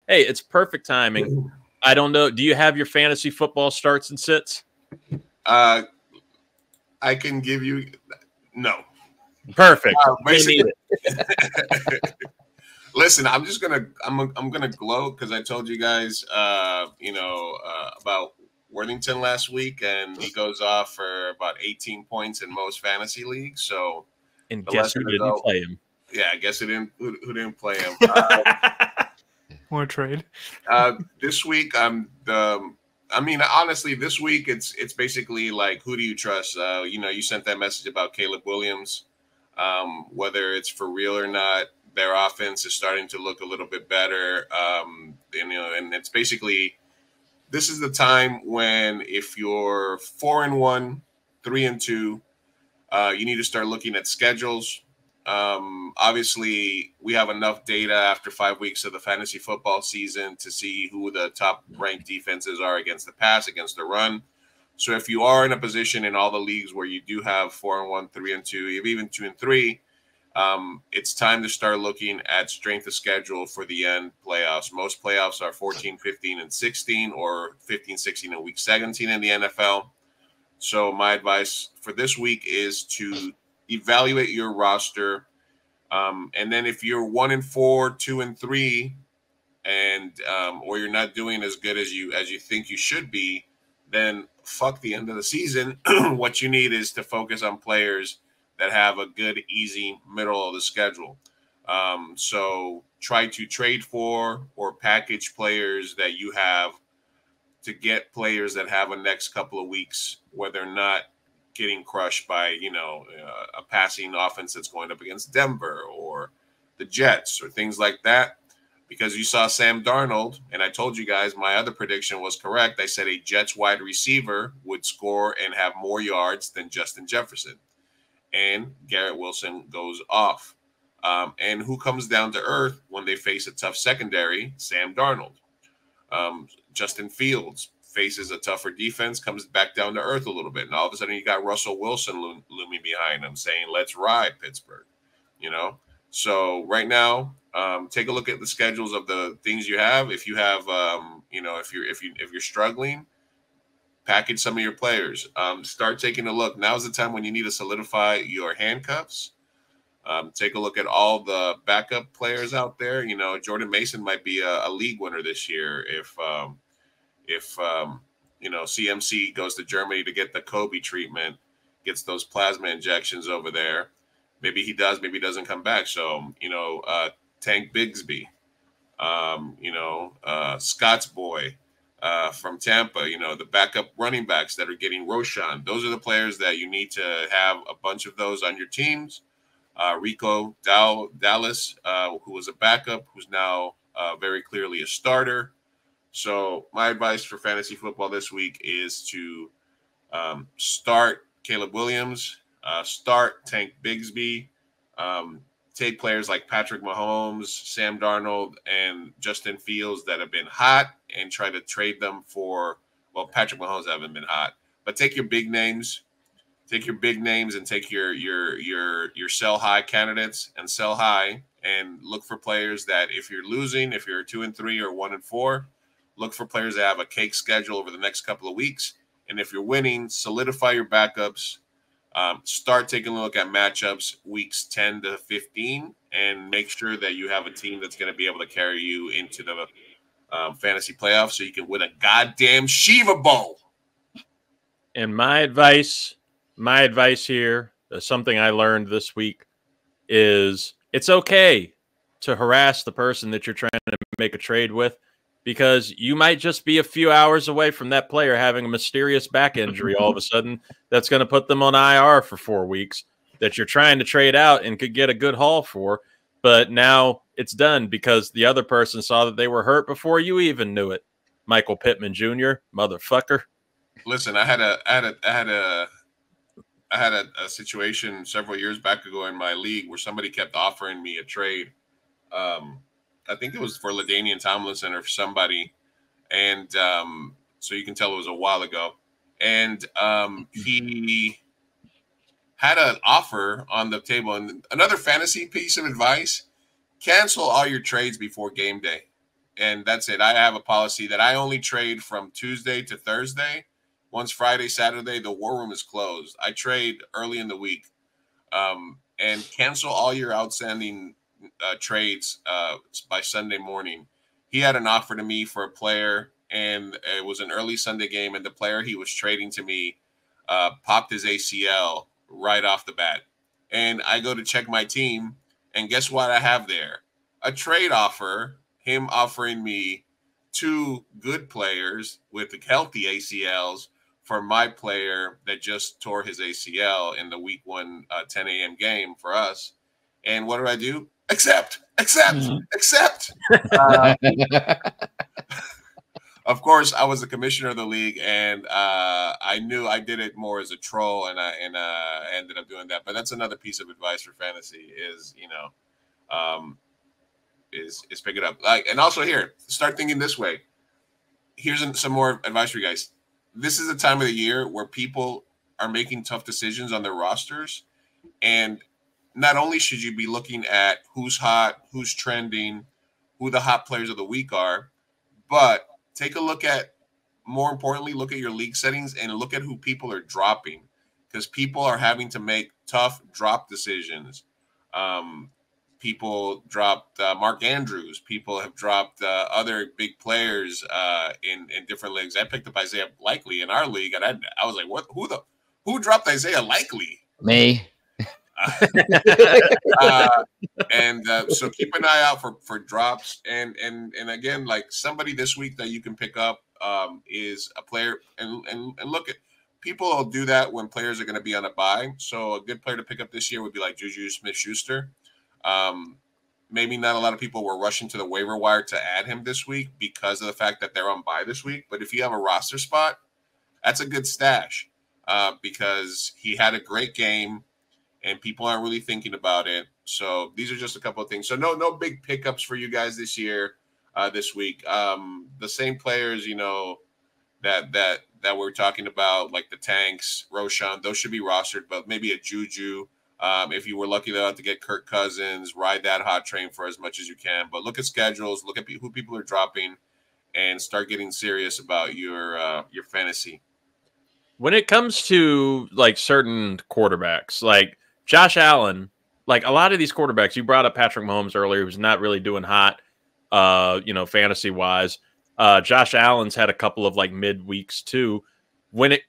Hey, it's perfect timing. I don't know. Do you have your fantasy football starts and sits? I can give you no. Perfect. Basically, listen, I'm gonna gloat because I told you guys, about Worthington last week, and he goes off for about 18 points in most fantasy leagues. So, and guess who didn't play him? Yeah, I guess who didn't play him. More trade. This week, honestly, this week it's basically like, who do you trust? You sent that message about Caleb Williams. Whether it's for real or not, their offense is starting to look a little bit better. And it's basically, this is the time when, if you're 4-1, 3-2, you need to start looking at schedules. Obviously, we have enough data after 5 weeks of the fantasy football season to see who the top ranked defenses are against the pass, against the run. So if you are in a position in all the leagues where you do have 4-1, 3-2, even 2-3, it's time to start looking at strength of schedule for the end playoffs. Most playoffs are 14, 15, and 16, or 15, 16, and week 17 in the NFL. So my advice for this week is to evaluate your roster. And then if you're 1-4, 2-3, and or you're not doing as good as you think you should be, then fuck the end of the season. What you need is to focus on players that have a good, easy middle of the schedule. So try to trade for or package players that you have to get players that have a next couple of weeks where they're not getting crushed by, a passing offense that's going up against Denver or the Jets or things like that. Because you saw Sam Darnold, and I told you guys my other prediction was correct. I said a Jets wide receiver would score and have more yards than Justin Jefferson. And Garrett Wilson goes off. And who comes down to earth when they face a tough secondary? Sam Darnold. Justin Fields faces a tougher defense, comes back down to earth a little bit. And all of a sudden you got Russell Wilson looming behind him saying, let's ride Pittsburgh, So right now, take a look at the schedules of the things you have. If you have, if you're struggling, package some of your players. Start taking a look. Now's the time when you need to solidify your handcuffs. Take a look at all the backup players out there. Jordan Mason might be a league winner this year if CMC goes to Germany to get the Kobe treatment, gets those plasma injections over there. Maybe he does, maybe he doesn't come back. So, Tank Bigsby, Scott's boy from Tampa, the backup running backs that are getting Roshan. Those are the players that you need to have a bunch of those on your teams. Rico Dallas, who was a backup, who's now very clearly a starter. So my advice for fantasy football this week is to start Caleb Williams, start Tank Bigsby, take players like Patrick Mahomes, Sam Darnold, and Justin Fields that have been hot and try to trade them for, well, Patrick Mahomes haven't been hot, but take your big names and take your sell high candidates and sell high and look for players that, if you're losing, if you're 2-3 or 1-4, look for players that have a cake schedule over the next couple of weeks. And if you're winning, solidify your backups. Start taking a look at matchups weeks 10 to 15 and make sure that you have a team that's going to be able to carry you into the fantasy playoffs so you can win a goddamn Shiva Bowl. And my advice here, something I learned this week, is it's okay to harass the person that you're trying to make a trade with, because you might just be a few hours away from that player having a mysterious back injury all of a sudden that's going to put them on IR for 4 weeks that you're trying to trade out and could get a good haul for. But now it's done because the other person saw that they were hurt before you even knew it. Michael Pittman Jr., motherfucker. Listen, I had a situation several years back ago in my league where somebody kept offering me a trade. I think it was for LaDainian Tomlinson or for somebody. And so you can tell it was a while ago. And he had an offer on the table. And another fantasy piece of advice, cancel all your trades before game day. and that's it. I have a policy that I only trade from Tuesday to Thursday. Once Friday, Saturday, the war room is closed. I trade early in the week, and cancel all your outstanding trades by Sunday morning. He had an offer to me for a player, and it was an early Sunday game, and the player he was trading to me popped his ACL right off the bat. And I go to check my team, and guess what I have there? A trade offer, him offering me 2 good players with healthy ACLs for my player that just tore his ACL in the week 1 10 a.m. game for us. And what do? Accept. Of course, I was the commissioner of the league, and I knew I did it more as a troll, and I ended up doing that. But that's another piece of advice for fantasy is, is pick it up. And also here, start thinking this way. Here's some more advice for you guys. This is a time of the year where people are making tough decisions on their rosters, and not only should you be looking at who's hot, who's trending, who the hot players of the week are, but take a look at, more importantly, look at your league settings and look at who people are dropping, because people are having to make tough drop decisions. People dropped Mark Andrews. People have dropped other big players in different leagues. I picked up Isaiah Likely in our league, and I was like, "What? Who dropped Isaiah Likely?" Me. So keep an eye out for drops, and again, like somebody this week that you can pick up is a player, and look at, people will do that when players are going to be on a bye. So a good player to pick up this year would be like Juju Smith-Schuster. Maybe not a lot of people were rushing to the waiver wire to add him this week because of the fact that they're on bye this week. But if you have a roster spot, that's a good stash because he had a great game and people aren't really thinking about it. So these are just a couple of things. So no big pickups for you guys this year, this week. The same players, that we're talking about, like the Tanks, Roshan, those should be rostered, but maybe a Juju. If you were lucky enough to get Kirk Cousins, ride that hot train for as much as you can. But look at schedules, look at who people are dropping, and start getting serious about your fantasy. When it comes to like certain quarterbacks, like Josh Allen, like a lot of these quarterbacks, you brought up Patrick Mahomes earlier, who's not really doing hot, fantasy wise. Josh Allen's had a couple of like mid weeks too. When it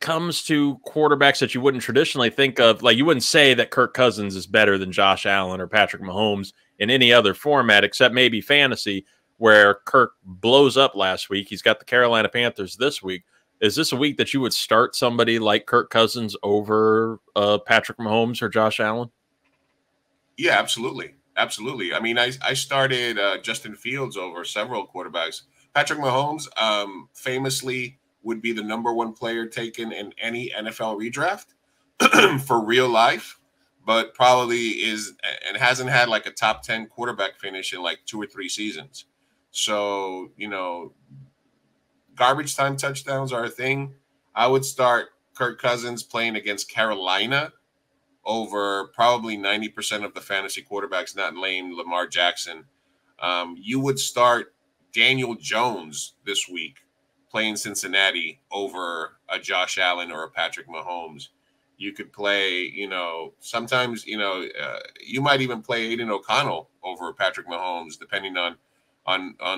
comes to quarterbacks that you wouldn't traditionally think of, like you wouldn't say that Kirk Cousins is better than Josh Allen or Patrick Mahomes in any other format except maybe fantasy, where Kirk blows up last week. He's got the Carolina Panthers this week. Is this a week that you would start somebody like Kirk Cousins over Patrick Mahomes or Josh Allen? Yeah, absolutely. I mean, I started Justin Fields over several quarterbacks. Patrick Mahomes famously would be the number 1 player taken in any NFL redraft for real life, but probably is and hasn't had like a top 10 quarterback finish in like 2 or 3 seasons. So, garbage time touchdowns are a thing. I would start Kirk Cousins playing against Carolina over probably 90% of the fantasy quarterbacks not named Lamar Jackson. You would start Daniel Jones this week playing Cincinnati over a Josh Allen or a Patrick Mahomes. You could play, sometimes, you might even play Aiden O'Connell over Patrick Mahomes, depending on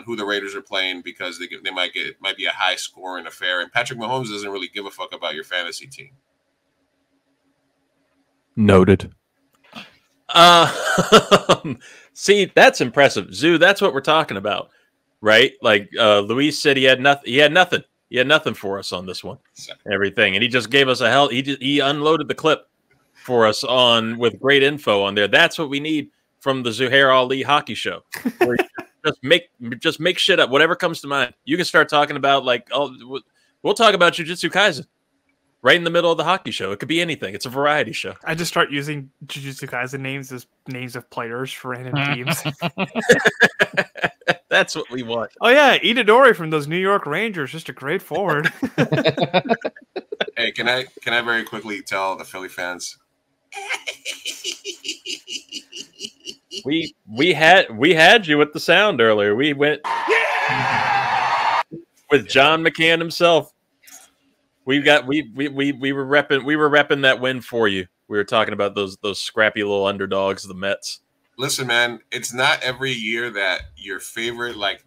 who the Raiders are playing, because they might be a high scoring affair. And Patrick Mahomes doesn't really give a fuck about your fantasy team. Noted. See, that's impressive. Zoo, that's what we're talking about, right? Like Luis said he had nothing. He had nothing for us on this one. Everything. And he just gave us he unloaded the clip for us with great info on there. That's what we need from the Zuhair Ali hockey show. Where just make shit up, whatever comes to mind. You can start talking about we'll talk about Jujutsu Kaisen right in the middle of the hockey show. It could be anything. It's a variety show. I just start using Jujutsu Kaisen names as names of players for random teams. That's what we want. Oh yeah, Itadori from those New York Rangers, just a great forward. Hey, can I very quickly tell the Philly fans? we had you with the sound earlier. We went with John McCann himself. We were repping that win for you. We were talking about those scrappy little underdogs, the Mets. Listen, man, it's not every year that your favorite like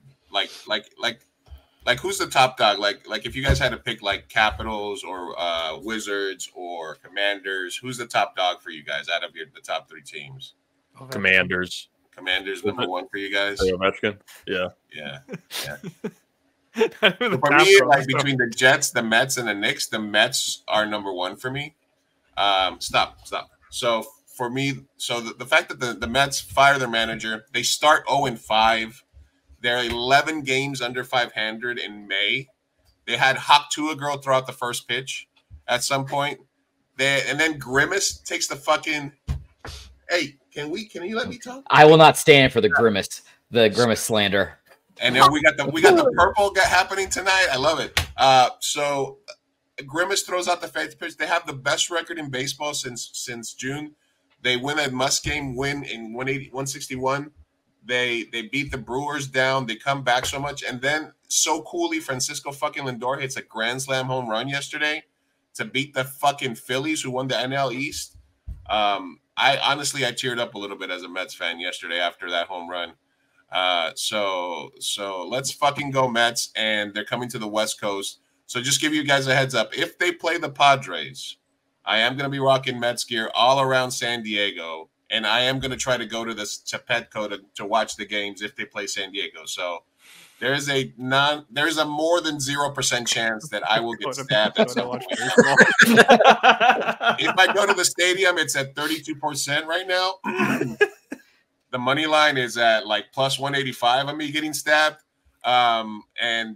who's the top dog? Like if you guys had to pick like Capitals or Wizards or Commanders, who's the top dog for you guys out of the top 3 teams? Commanders. Commanders number 1 for you guys. Ovechkin. Yeah. For me, like between the Jets, the Mets, and the Knicks, the Mets are number 1 for me. Stop. So for me, the fact that the Mets fire their manager, they start 0-5. They're 11 games under 500 in May. They had Hawk Tua girl throw out the first pitch at some point. And then Grimace takes the fucking. Hey, can you let me talk? I will not stand for the Grimace slander. And then we got the purple happening tonight. I love it. So Grimace throws out the fifth pitch. They have the best record in baseball since June. They win a must-game win in 161. They beat the Brewers down. They come back so much. And then so coolly, Francisco fucking Lindor hits a grand slam home run yesterday to beat the fucking Phillies who won the NL East. I honestly teared up a little bit as a Mets fan yesterday after that home run. So let's fucking go Mets, and they're coming to the West Coast. So just give you guys a heads up. If they play the Padres, I am going to be rocking Mets gear all around San Diego, and I am going to try to go to Petco to watch the games if they play San Diego. So there's a more than 0% chance that I will get stabbed at some point. If I go to the stadium, it's at 32% right now. The money line is at like plus 185 of me getting stabbed. And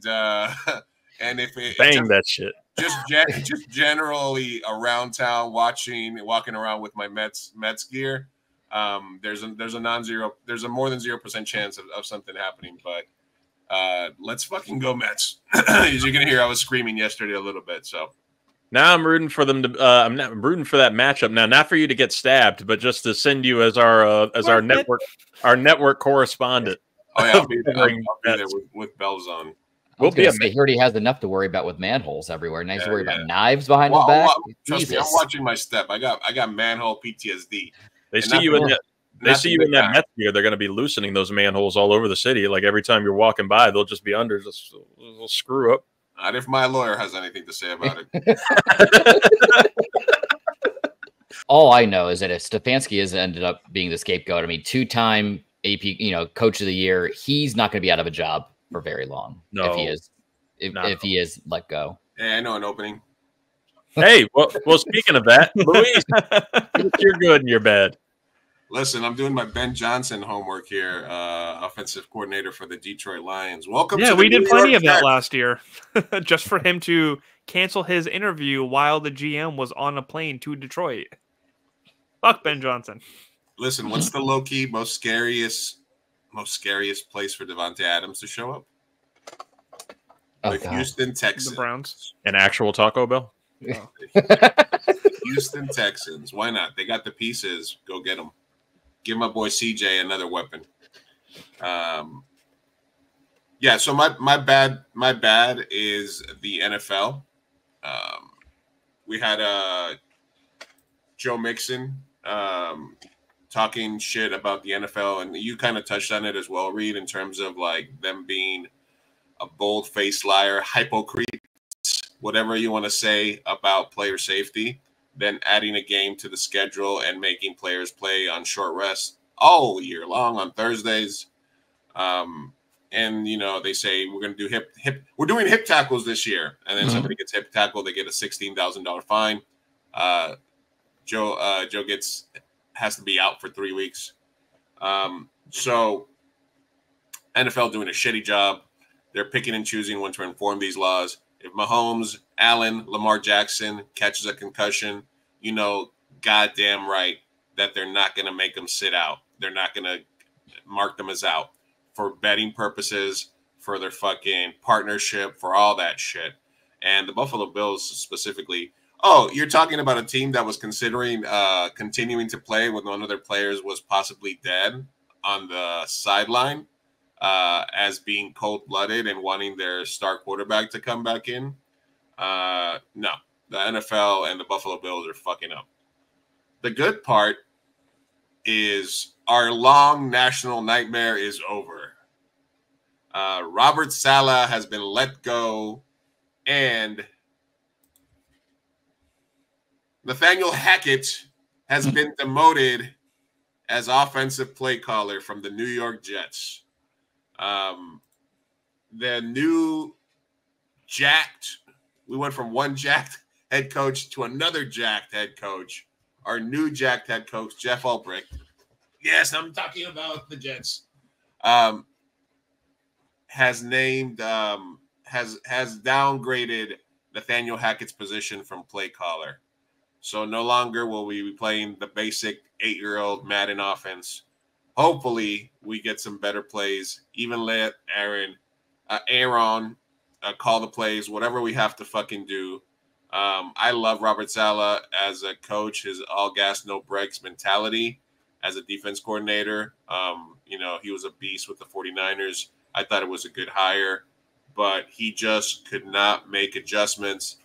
if it bang that shit. Just generally around town walking around with my Mets gear. There's a more than 0% chance of something happening, but let's fucking go Mets. As you're gonna hear, I was screaming yesterday a little bit. So now I'm rooting for them to. I'm rooting for that matchup now, not for you to get stabbed, but just to send you as our network correspondent. Oh yeah, I'll be there with bells on. He already has enough to worry about with manholes everywhere. Now he's worried about knives behind his back. Trust me, I'm watching my step. I got manhole PTSD. They see you in that Mets gear. They're going to be loosening those manholes all over the city. Like every time you're walking by, they'll just be under. They'll screw up. Not if my lawyer has anything to say about it. All I know is that if Stefanski has ended up being the scapegoat, I mean, 2-time AP, coach of the year, he's not going to be out of a job for very long. No, if he is let go. Hey, I know an opening. Hey, well, speaking of that, Luis, you're good and you're bad. Listen, I'm doing my Ben Johnson homework here, offensive coordinator for the Detroit Lions. Welcome. Yeah, to we did plenty of that Jets. last year, just for him to cancel his interview while the GM was on a plane to Detroit. Fuck Ben Johnson. Listen, what's the low key most scariest place for Devontae Adams to show up? The Houston Texans. The Browns. An actual Taco Bell. Oh. Houston Texans. Why not? They got the pieces. Go get them. Give my boy CJ another weapon. Yeah. So my bad is the NFL. We had Joe Mixon talking shit about the NFL, and you kind of touched on it as well, Reid, in terms of like them being a bold-faced liar, hypocrite, whatever you want to say about player safety, then adding a game to the schedule and making players play on short rest all year long on Thursdays. And they say we're going to do we're doing hip tackles this year, and then somebody gets hip tackled, they get a $16,000 fine. Joe has to be out for 3 weeks. So NFL doing a shitty job. They're picking and choosing when to inform these laws. If Mahomes, Allen, Lamar Jackson catches a concussion, goddamn right that they're not going to make them sit out. They're not going to mark them as out for betting purposes, for their fucking partnership, for all that shit. And the Buffalo Bills specifically. Oh, you're talking about a team that was considering continuing to play when one of their players was possibly dead? on the sideline as being cold-blooded and wanting their star quarterback to come back in. No, the NFL and the Buffalo Bills are fucking up. The good part is our long national nightmare is over. Robert Saleh has been let go, and Nathaniel Hackett has been demoted as offensive play caller from the New York Jets. The new jacked, we went from one jacked head coach to another jacked head coach. Our new jacked head coach, Jeff Ulbrich. Yes, I'm talking about the Jets. Has named has downgraded Nathaniel Hackett's position from play caller. So no longer will we be playing the basic 8-year-old Madden offense. Hopefully we get some better plays. Even let Aaron call the plays, whatever we have to fucking do. I love Robert Saleh as a coach, his all gas, no brakes mentality as a defense coordinator. He was a beast with the 49ers. I thought it was a good hire, but he just could not make adjustments.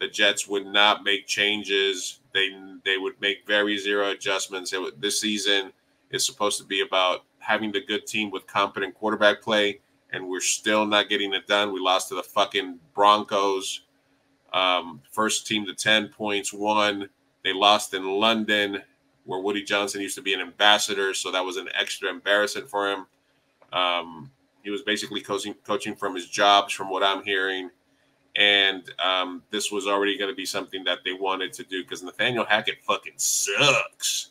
The Jets would not make changes. They would make very zero adjustments. This season is supposed to be about having the good team with competent quarterback play, and we're still not getting it done. We lost to the fucking Broncos. First team to 10 points won. They lost in London, where Woody Johnson used to be an ambassador, so that was an extra embarrassment for him. He was basically coaching from his jobs, from what I'm hearing. And this was already going to be something that they wanted to do because Nathaniel Hackett fucking sucks.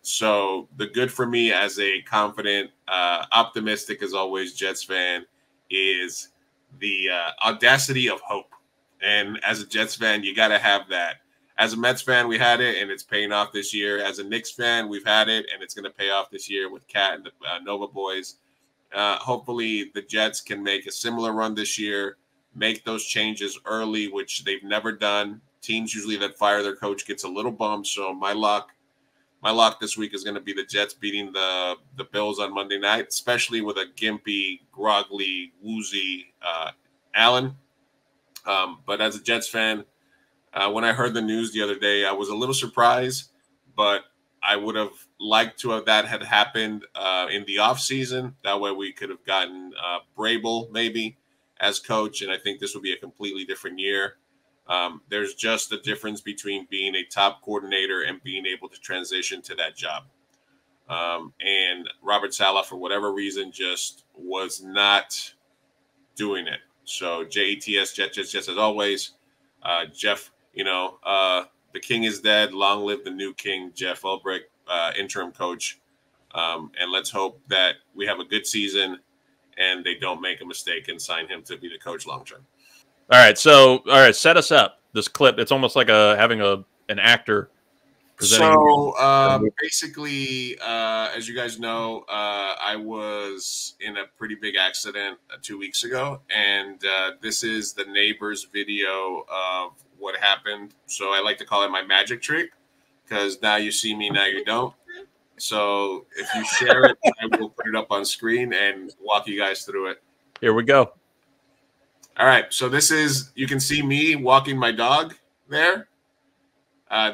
So the good for me as a confident, optimistic, as always, Jets fan is the audacity of hope. And as a Jets fan, you got to have that. As a Mets fan, we had it, and it's paying off this year. As a Knicks fan, we've had it, and it's going to pay off this year with Cat and the Nova boys. Hopefully the Jets can make a similar run this year, make those changes early, which they've never done. Teams usually that fire their coach gets a little bummed. So my lock this week is going to be the Jets beating the Bills on Monday night, especially with a gimpy, groggly, woozy Allen. But as a Jets fan, when I heard the news the other day, I was a little surprised, but I would have liked to have that had happened in the offseason. That way we could have gotten Brable maybe as coach, and I think this would be a completely different year. There's just a difference between being a top coordinator and being able to transition to that job. And Robert Saleh, for whatever reason, just was not doing it. So Jets, as always. Jeff, the king is dead. Long live the new king, Jeff Ulbrich, interim coach. And let's hope that we have a good season and they don't make a mistake and sign him to be the coach long term. All right, set us up. This clip, it's almost like having an actor presenting. So basically, as you guys know, I was in a pretty big accident 2 weeks ago, and this is the neighbor's video of what happened. So I like to call it my magic trick, because now you see me, now you don't. So if you share it, I will put it up on screen and walk you guys through it. Here we go. All right. So you can see me walking my dog there.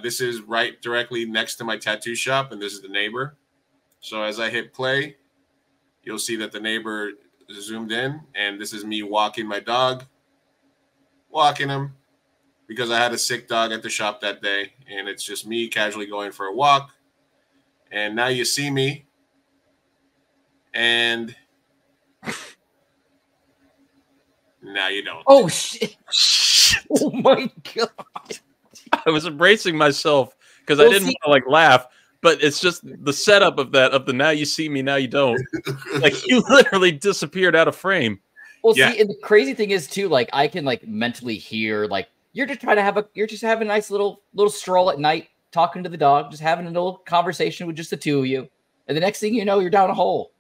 This is right directly next to my tattoo shop, and this is the neighbor. So as I hit play, you'll see that the neighbor zoomed in, and this is me walking my dog, walking him, because I had a sick dog at the shop that day, and it's just me casually going for a walk. And now you see me, and now you don't. Oh, shit. Oh, my God. I was embracing myself because I didn't want to laugh, but it's just the setup of the now you see me, now you don't. Like, you literally disappeared out of frame. Well, see, and the crazy thing is too, I can mentally hear, you're just trying to you're just having a nice little stroll at night, talking to the dog, just having a little conversation with just the two of you. And the next thing you know, you're down a hole.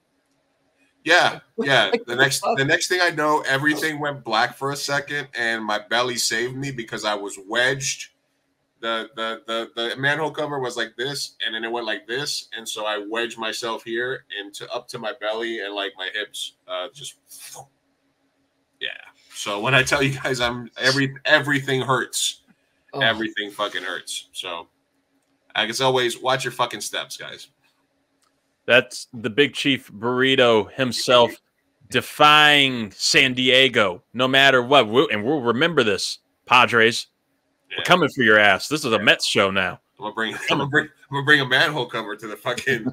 Yeah. The next thing I know, everything went black for a second, and my belly saved me because I was wedged the manhole cover was like this, and then it went like this, and so I wedged myself here into up to my belly and like my hips, just yeah. So when I tell you guys, everything hurts, everything fucking hurts. So I guess always watch your fucking steps, guys. That's the Big Chief Burrito himself, defying San Diego, no matter what. And we'll remember this, Padres. Yeah. We're coming for your ass. This is a Mets show now. I'm gonna bring a manhole cover to the fucking.